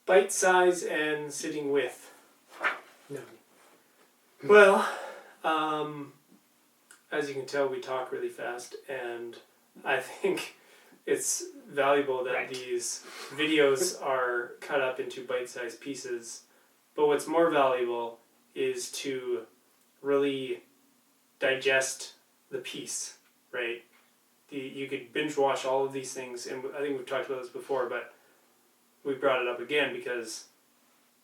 bite size and sitting with. No. Well, as you can tell, we talk really fast, and I think it's valuable that these videos are cut up into bite-sized pieces. But what's more valuable is to really digest the piece, right? You could binge watch all of these things, and I think we've talked about this before, but we brought it up again because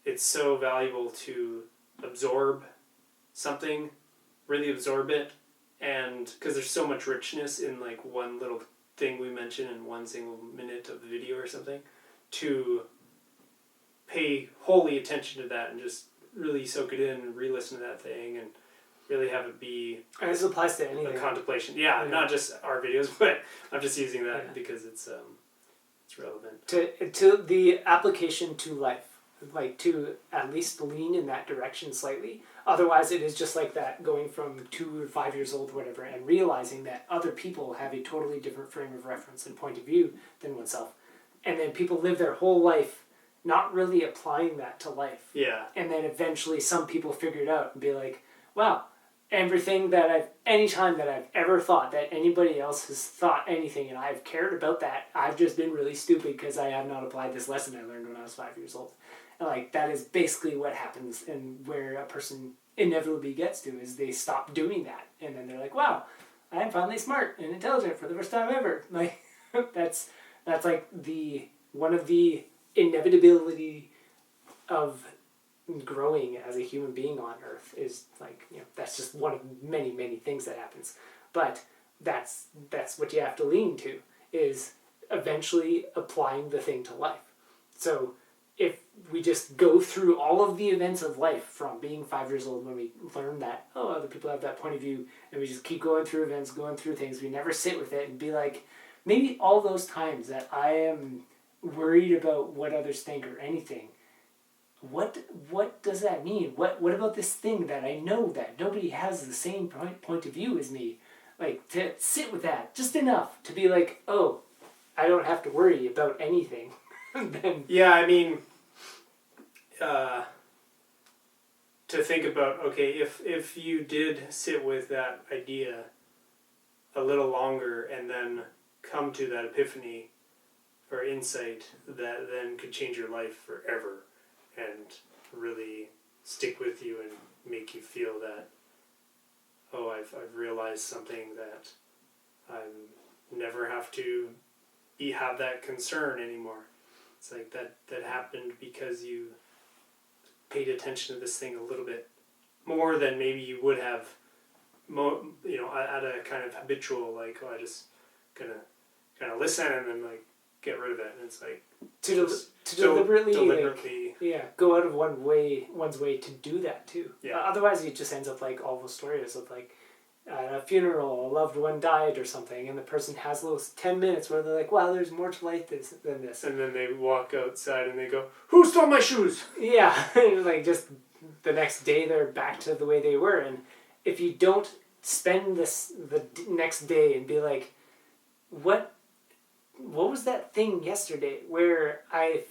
it's so valuable to absorb something, really absorb it, and because there's so much richness in like one little thing we mention in one single minute of the video or something, to pay wholly attention to that and just really soak it in and re-listen to that thing and really have it be... And this applies to anything. A contemplation. Yeah, not just our videos, but I'm just using that because it's relevant. To the application to life, like to at least lean in that direction slightly. Otherwise, it is just like that, going from 2 or 5 years old, whatever, and realizing that other people have a totally different frame of reference and point of view than oneself. And then people live their whole life not really applying that to life. Yeah. And then eventually some people figure it out and be like, wow, anytime that I've ever thought that anybody else has thought anything and I've cared about that, I've just been really stupid because I have not applied this lesson I learned when I was 5 years old. And like, that is basically what happens, and where a person inevitably gets to is they stop doing that. And then they're like, wow, I am finally smart and intelligent for the first time ever. Like, that's like one of the inevitability of growing as a human being on Earth is like, that's just one of many, many things that happens. But that's what you have to lean to, is eventually applying the thing to life. So if we just go through all of the events of life from being 5 years old when we learn that, other people have that point of view, and we just keep going through events, going through things, we never sit with it and be like, maybe all those times that I am worried about what others think or anything, what does that mean? What about this thing that I know that nobody has the same point of view as me? Like, to sit with that just enough to be like, oh, I don't have to worry about anything. Then yeah, I mean, to think about, okay, if you did sit with that idea a little longer and then come to that epiphany or insight that then could change your life forever and really stick with you and make you feel that, oh, I've realized something that I never have to have that concern anymore. It's like that happened because you paid attention to this thing a little bit more than maybe you would have, at a kind of habitual, like, oh, I just gonna kind of listen and then like get rid of it. And it's like to deliberately like, go out of one's way to do that too. Yeah. Otherwise, it just ends up like all those stories of like, at a funeral, a loved one died or something, and the person has those 10 minutes where they're like, wow, there's more to life than this. And then they walk outside and they go, who stole my shoes? Yeah, like just the next day they're back to the way they were. And if you don't spend the next day and be like, what was that thing yesterday where I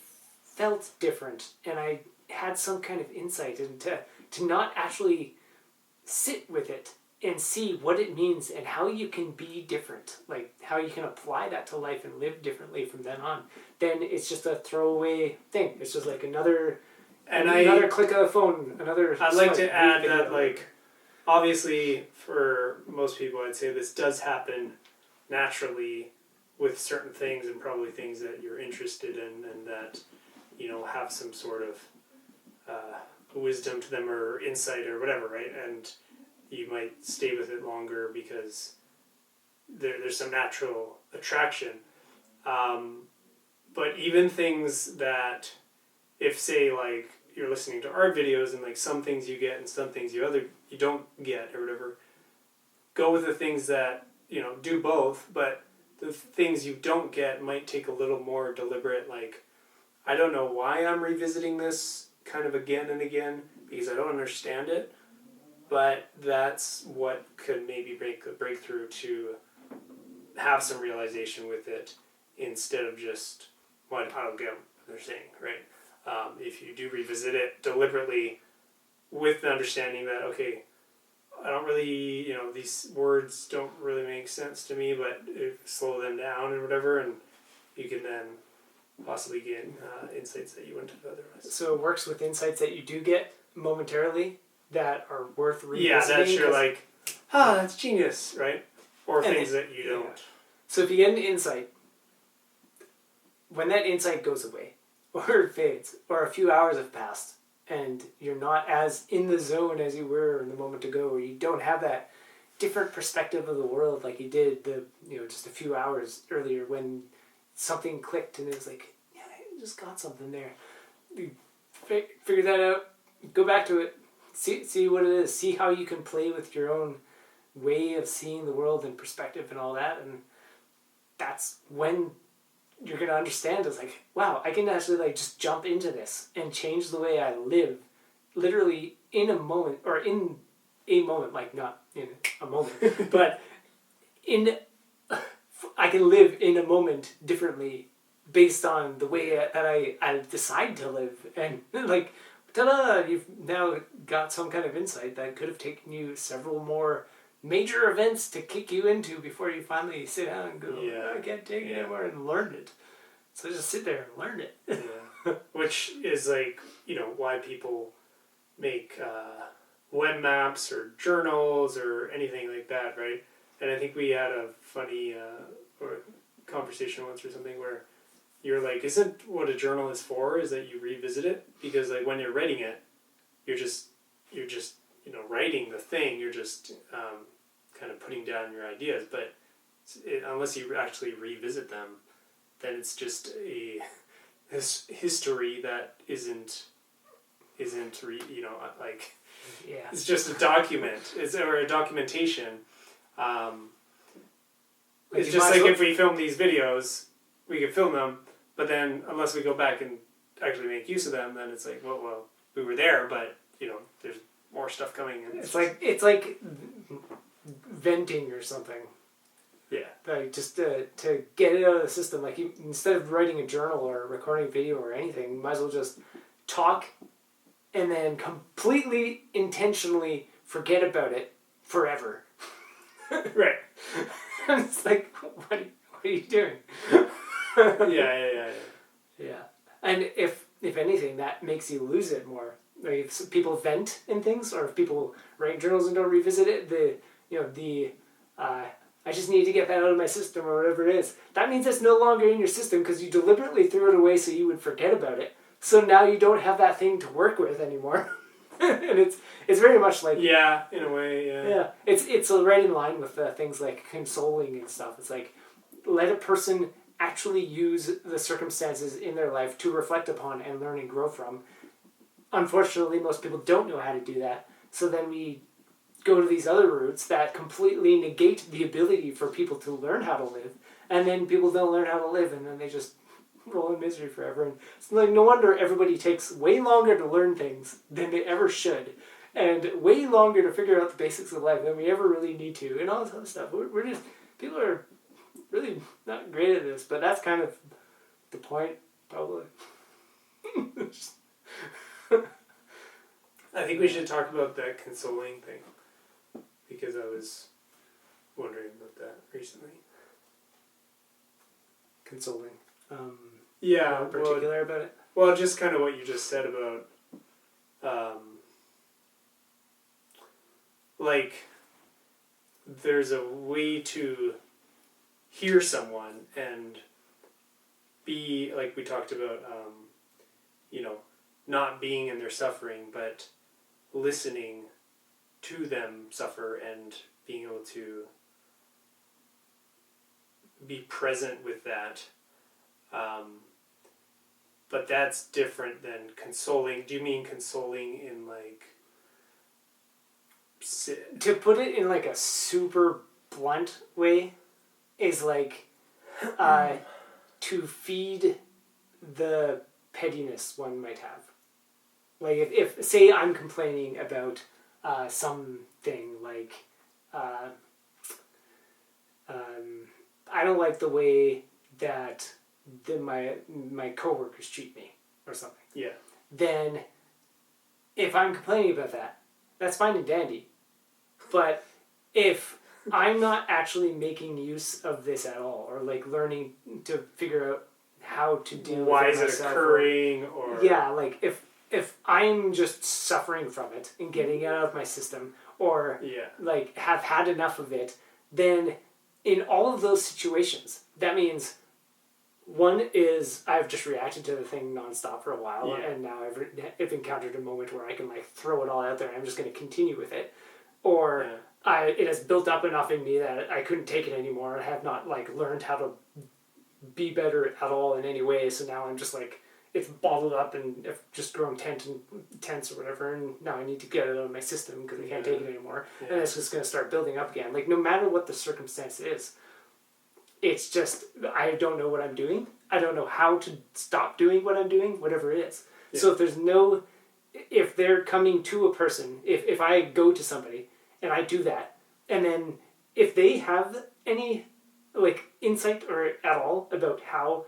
felt different and I had some kind of insight, and to not actually sit with it and see what it means and how you can be different, like how you can apply that to life and live differently from then on, then it's just a throwaway thing. It's just like another click of the phone, I'd like to add that, like, obviously for most people I'd say this does happen naturally with certain things, and probably things that you're interested in and that, have some sort of wisdom to them or insight or whatever, right? And you might stay with it longer because there's some natural attraction. But even things that, if say like you're listening to art videos and like some things you get and some things you don't get or whatever, go with the things that, do both, but the things you don't get might take a little more deliberate, like, I don't know why I'm revisiting this kind of again and again because I don't understand it. But that's what could maybe break the breakthrough to have some realization with it, instead of just, well, I don't get what they're saying, right? if you do revisit it deliberately with the understanding that, okay, I don't really, these words don't really make sense to me, but slow them down and whatever, and you can then possibly get insights that you wouldn't have otherwise. So it works with insights that you do get momentarily that are worth revisiting. Yeah, that you're like, that's genius, right? Or things that you don't. Yeah. So if you get an insight, when that insight goes away, or it fades, or a few hours have passed, and you're not as in the zone as you were in the moment ago, or you don't have that different perspective of the world like you did just a few hours earlier when something clicked and it was like, yeah, I just got something there. You figure that out, go back to it, see what it is, see how you can play with your own way of seeing the world and perspective and all that, and that's when you're going to understand. It's like, wow, I can actually just jump into this and change the way I live literally in a moment, or in a moment, like not in a moment, but I can live in a moment differently based on the way that I decide to live. And like, ta-da, you've now got some kind of insight that could have taken you several more major events to kick you into before you finally sit down and go, I can't take it anymore, and learn it. So just sit there and learn it. Which is like, why people make web maps or journals or anything like that, right? And I think we had a funny or conversation once or something where you're like, isn't what a journal is for is that you revisit it? Because like when you're writing it, you're just writing the thing, you're just kind of putting down your ideas, but unless you actually revisit them, then it's just this history that isn't it's just a document, or a documentation. It's just like if we film these videos, we can film them, but then unless we go back and actually make use of them, then it's like, well, we were there, but there's more stuff coming in. It's like venting or something. Yeah. Like just to get it out of the system. Like instead of writing a journal or recording a video or anything, you might as well just talk and then completely intentionally forget about it forever. Right. It's like, what are you doing? Yeah. And if anything, that makes you lose it more. Like if people vent in things, or if people write journals and don't revisit it, I just need to get that out of my system, or whatever it is. That means it's no longer in your system because you deliberately threw it away so you would forget about it. So now you don't have that thing to work with anymore. And it's very much like, in a way, yeah. It's right in line with things like consoling and stuff. It's like, let a person actually use the circumstances in their life to reflect upon and learn and grow from. Unfortunately, most people don't know how to do that. So then we go to these other routes that completely negate the ability for people to learn how to live. And then people don't learn how to live, and then they just roll in misery forever. And it's like, no wonder everybody takes way longer to learn things than they ever should, and way longer to figure out the basics of life than we ever really need to, and all this other stuff. We're just, people are really not great at this, but that's kind of the point, probably. I think we should talk about that consoling thing, because I was wondering about that recently. Consoling. Yeah. In particular about it? Well, just kind of what you just said about, like, there's a way to hear someone and be, like we talked about, not being in their suffering, but listening to them suffer and being able to be present with that. But that's different than consoling. Do you mean consoling in like... To put it in like a super blunt way is like to feed the pettiness one might have. Like if say I'm complaining about something like I don't like the way that my coworkers treat me or something. Yeah. then if I'm complaining about that, that's fine and dandy. But if I'm not actually making use of this at all, or like learning to figure out how to deal why with is it it myself, occurring, or yeah, like if I'm just suffering from it and getting it out of my system, or yeah, like have had enough of it, then in all of those situations, that means one is I've just reacted to the thing nonstop for a while, Yeah. and now I've encountered a moment where I can like throw it all out there and I'm just going to continue with it, or it has built up enough in me that I couldn't take it anymore. I have not like learned how to be better at all in any way, so now I'm just like, it's bottled up and I've just grown tense or whatever, and now I need to get it out of my system because I can't take it anymore, and it's just going to start building up again. Like, no matter what the circumstance is, it's just, I don't know what I'm doing. I don't know how to stop doing what I'm doing, whatever it is. Yeah. So if they're coming to a person, if I go to somebody and I do that, and then if they have any like insight or at all about how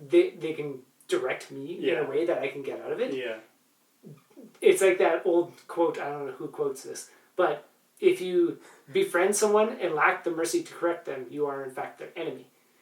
they can direct me in a way that I can get out of it, it's like that old quote, I don't know who quotes this, but if you befriend someone and lack the mercy to correct them, you are in fact their enemy.